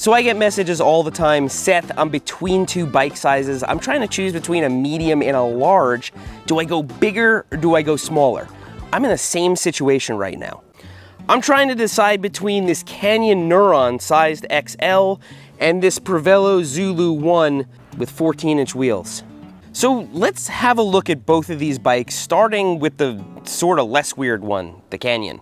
So I get messages all the time, Seth, I'm between two bike sizes. I'm trying to choose between a medium and a large. Do I go bigger or do I go smaller? I'm in the same situation right now. I'm trying to decide between this Canyon Neuron sized XL and this Prevelo Zulu 1 with 14-inch wheels. So let's have a look at both of these bikes, starting with the sort of less weird one, the Canyon.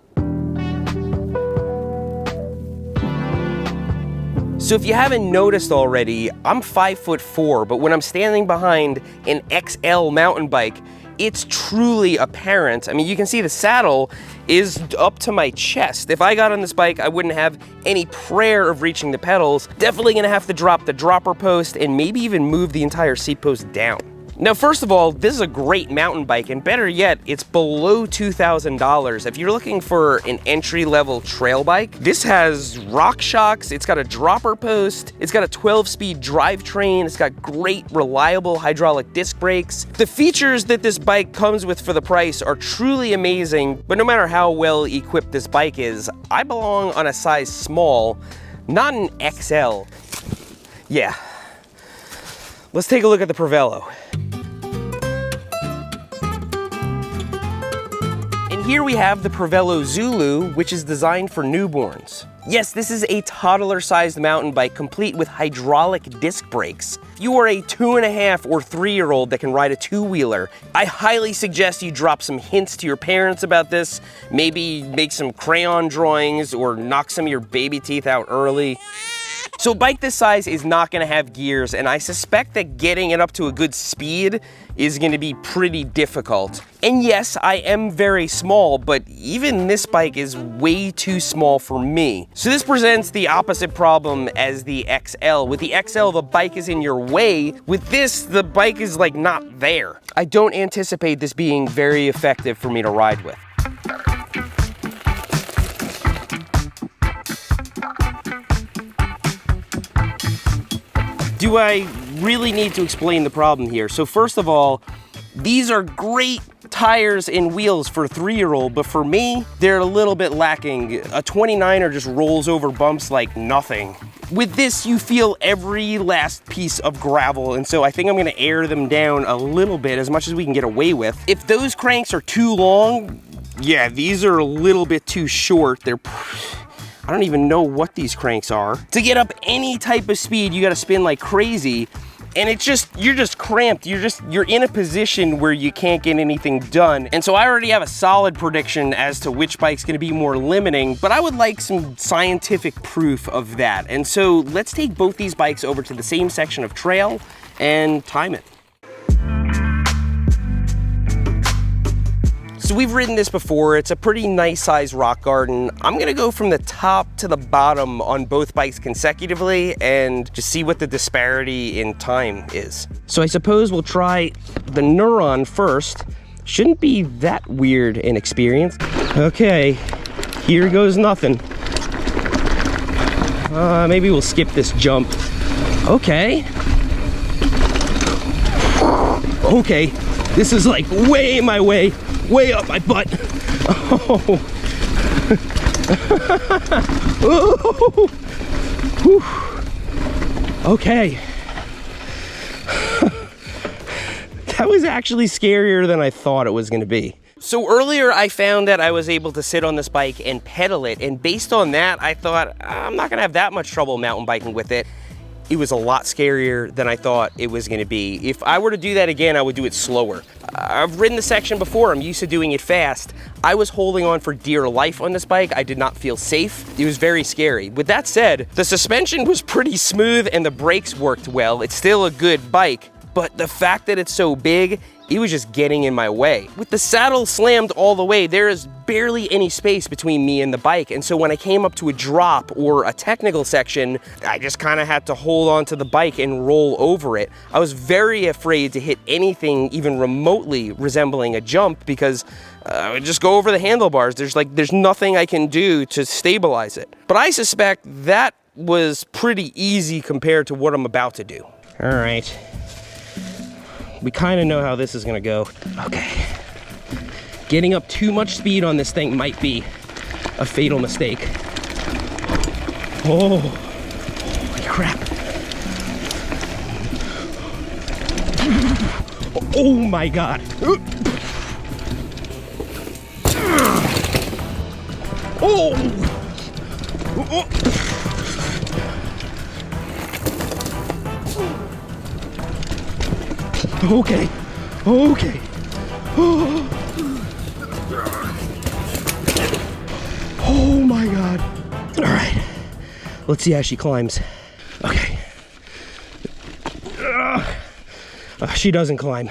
So if you haven't noticed already, I'm 5'4", but when I'm standing behind an XL mountain bike, it's truly apparent. I mean, you can see the saddle is up to my chest. If I got on this bike, I wouldn't have any prayer of reaching the pedals. Definitely gonna have to drop the dropper post and maybe even move the entire seat post down. Now, first of all, this is a great mountain bike, and better yet, it's below $2,000. If you're looking for an entry-level trail bike, this has Rockshox, it's got a dropper post, it's got a 12-speed drivetrain, it's got great, reliable hydraulic disc brakes. The features that this bike comes with for the price are truly amazing, but no matter how well equipped this bike is, I belong on a size small, not an XL. Yeah. Let's take a look at the Prevelo. And here we have the Prevelo Zulu, which is designed for newborns. Yes, this is a toddler-sized mountain bike complete with hydraulic disc brakes. If you are a 2.5 or 3-year-old that can ride a two-wheeler, I highly suggest you drop some hints to your parents about this, maybe make some crayon drawings or knock some of your baby teeth out early. So a bike this size is not gonna have gears, and I suspect that getting it up to a good speed is gonna be pretty difficult. And yes, I am very small, but even this bike is way too small for me. So this presents the opposite problem as the XL. With the XL, the bike is in your way. With this, the bike is like not there. I don't anticipate this being very effective for me to ride with. Do I really need to explain the problem here? So first of all, these are great tires and wheels for a 3-year-old, but for me, they're a little bit lacking. A 29er just rolls over bumps like nothing. With this, you feel every last piece of gravel, and so I think I'm gonna air them down a little bit, as much as we can get away with. If those cranks are too long, yeah, these are a little bit too short. I don't even know what these cranks are. To get up any type of speed, you gotta spin like crazy, and you're just cramped. You're in a position where you can't get anything done. And so I already have a solid prediction as to which bike's gonna be more limiting, but I would like some scientific proof of that. And so let's take both these bikes over to the same section of trail and time it. So we've ridden this before. It's a pretty nice sized rock garden. I'm gonna go from the top to the bottom on both bikes consecutively and just see what the disparity in time is. So I suppose we'll try the Neuron first. Shouldn't be that weird an experience. Okay, here goes nothing. Maybe we'll skip this jump. Okay. Okay, this is like way up my butt. Oh. Okay. That was actually scarier than I thought it was gonna be. So earlier I found that I was able to sit on this bike and pedal it, and based on that, I thought I'm not gonna have that much trouble mountain biking with it. It was a lot scarier than I thought it was gonna be. If I were to do that again, I would do it slower. I've ridden the section before, I'm used to doing it fast. I was holding on for dear life on this bike. I did not feel safe. It was very scary. With that said, the suspension was pretty smooth and the brakes worked well. It's still a good bike, but the fact that it's so big, it was just getting in my way. With the saddle slammed all the way, there is barely any space between me and the bike, and so when I came up to a drop or a technical section, I just kind of had to hold on to the bike and roll over it. I was very afraid to hit anything even remotely resembling a jump because I would just go over the handlebars. There's nothing I can do to stabilize it. But I suspect that was pretty easy compared to what I'm about to do. All right. We kind of know how this is gonna go. Okay. Getting up too much speed on this thing might be a fatal mistake. Oh, Crap. Oh my God. Oh. Okay. Okay. Oh my God. All right. Let's see how she climbs. Okay. She doesn't climb.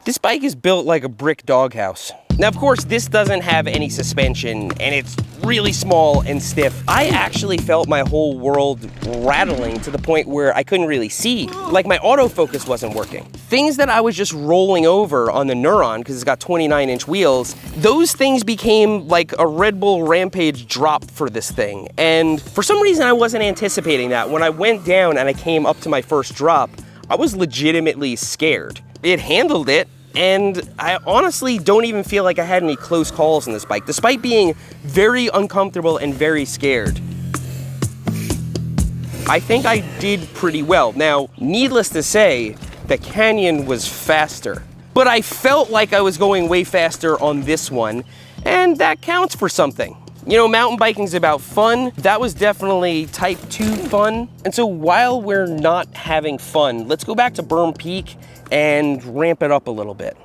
This bike is built like a brick doghouse. Now, of course, this doesn't have any suspension and it's really small and stiff. I actually felt my whole world rattling to the point where I couldn't really see. Like my autofocus wasn't working. Things that I was just rolling over on the Neuron, because it's got 29-inch wheels, those things became like a Red Bull Rampage drop for this thing. And for some reason, I wasn't anticipating that. When I went down and I came up to my first drop, I was legitimately scared. It handled it, and I honestly don't even feel like I had any close calls on this bike, despite being very uncomfortable and very scared. I think I did pretty well. Now, needless to say, the Canyon was faster, but I felt like I was going way faster on this one, and that counts for something. You know, mountain biking is about fun. That was definitely type 2 fun. And so while we're not having fun, let's go back to Berm Peak and ramp it up a little bit.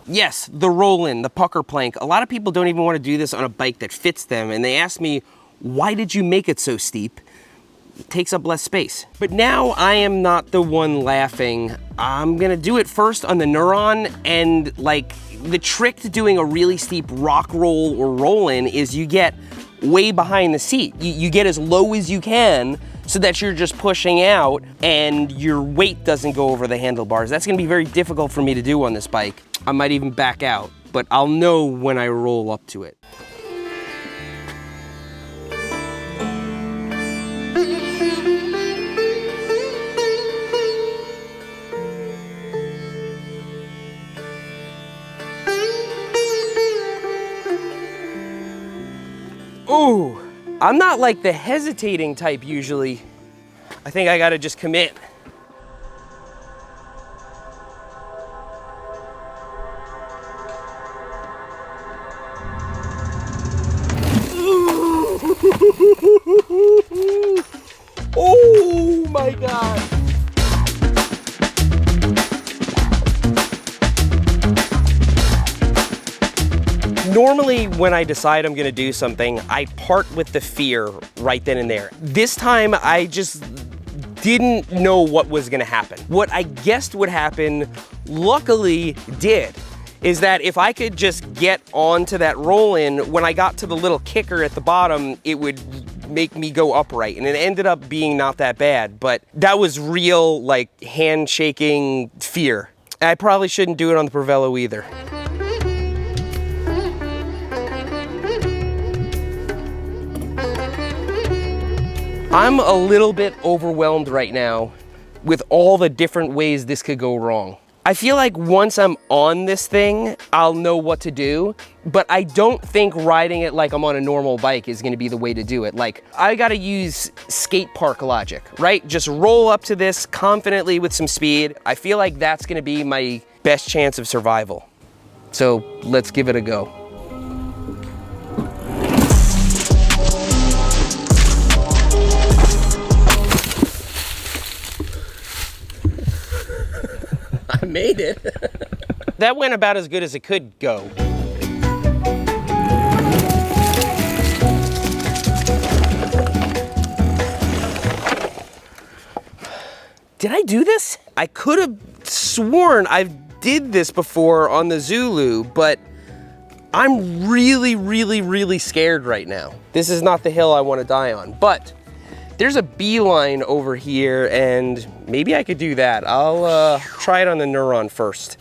Yes, the roll-in, the pucker plank. A lot of people don't even want to do this on a bike that fits them, and they ask me, why did you make it so steep? It takes up less space. But now I am not the one laughing. I'm gonna do it first on the Neuron, and like the trick to doing a really steep rock roll or roll-in is you get way behind the seat. You get as low as you can so that you're just pushing out and your weight doesn't go over the handlebars. That's gonna be very difficult for me to do on this bike. I might even back out, but I'll know when I roll up to it. Ooh, I'm not like the hesitating type usually. I think I gotta just commit. Oh my God. Normally, when I decide I'm gonna do something, I part with the fear right then and there. This time, I just didn't know what was gonna happen. What I guessed would happen, luckily did, is that if I could just get onto that roll-in, when I got to the little kicker at the bottom, it would make me go upright. And it ended up being not that bad, but that was real, like, hand-shaking fear. I probably shouldn't do it on the Prevelo either. I'm a little bit overwhelmed right now with all the different ways this could go wrong. I feel like once I'm on this thing, I'll know what to do, but I don't think riding it like I'm on a normal bike is gonna be the way to do it. Like, I gotta use skate park logic, right? Just roll up to this confidently with some speed. I feel like that's gonna be my best chance of survival. So let's give it a go. I made it. That went about as good as it could go. Did I do this? I could have sworn I did this before on the Zulu, but I'm really, really, really scared right now. This is not the hill I want to die on, but there's a beeline over here, and maybe I could do that. I'll try it on the Neuron first.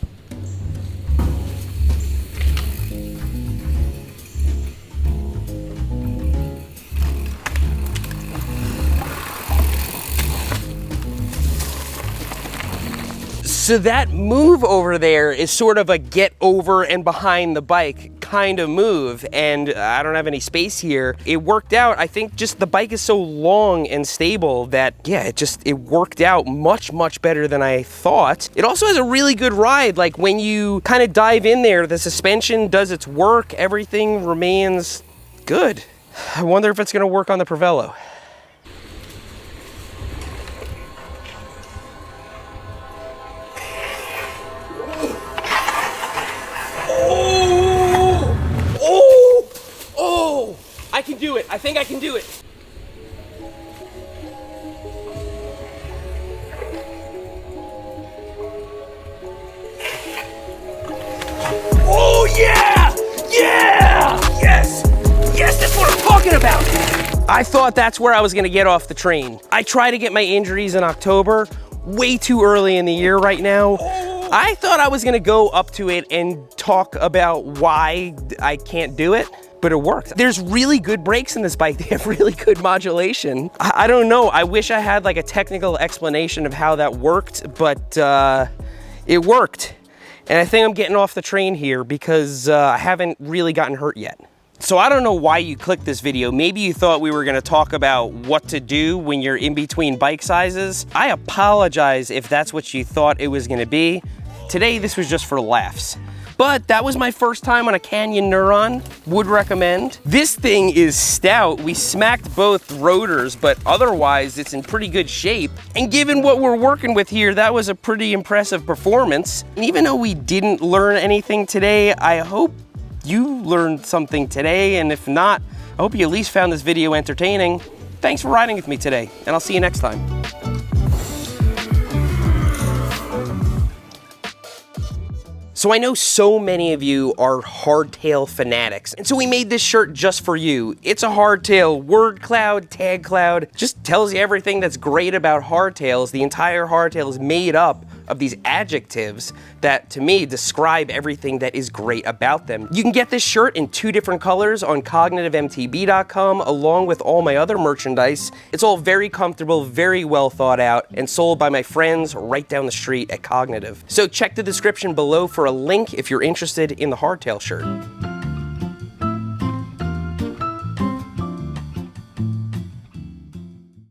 So that move over there is sort of a get over and behind the bike, kind of move, and I don't have any space here. It worked out. I think just the bike is so long and stable that, yeah, it worked out much better than I thought. It also has a really good ride. Like when you kind of dive in there, the suspension does its work. Everything remains good. I wonder if it's gonna work on the Prevelo. Oh, I can do it. I think I can do it. Oh yeah! Yeah! Yes! Yes, that's what I'm talking about! I thought that's where I was gonna get off the train. I try to get my injuries in October, way too early in the year right now. I thought I was gonna go up to it and talk about why I can't do it, but it worked. There's really good brakes in this bike. They have really good modulation. I don't know, I wish I had like a technical explanation of how that worked, but it worked. And I think I'm getting off the train here because I haven't really gotten hurt yet. So I don't know why you clicked this video. Maybe you thought we were gonna talk about what to do when you're in between bike sizes. I apologize if that's what you thought it was gonna be. Today, this was just for laughs. But that was my first time on a Canyon Neuron. Would recommend. This thing is stout. We smacked both rotors, but otherwise it's in pretty good shape. And given what we're working with here, that was a pretty impressive performance. And even though we didn't learn anything today, I hope you learned something today. And if not, I hope you at least found this video entertaining. Thanks for riding with me today, and I'll see you next time. So I know so many of you are hardtail fanatics, and so we made this shirt just for you. It's a hardtail word cloud, tag cloud, just tells you everything that's great about hardtails. The entire hardtail is made up of these adjectives that, to me, describe everything that is great about them. You can get this shirt in 2 different colors on cognitivemtb.com, along with all my other merchandise. It's all very comfortable, very well thought out, and sold by my friends right down the street at Cognitive. So check the description below for a link if you're interested in the hardtail shirt.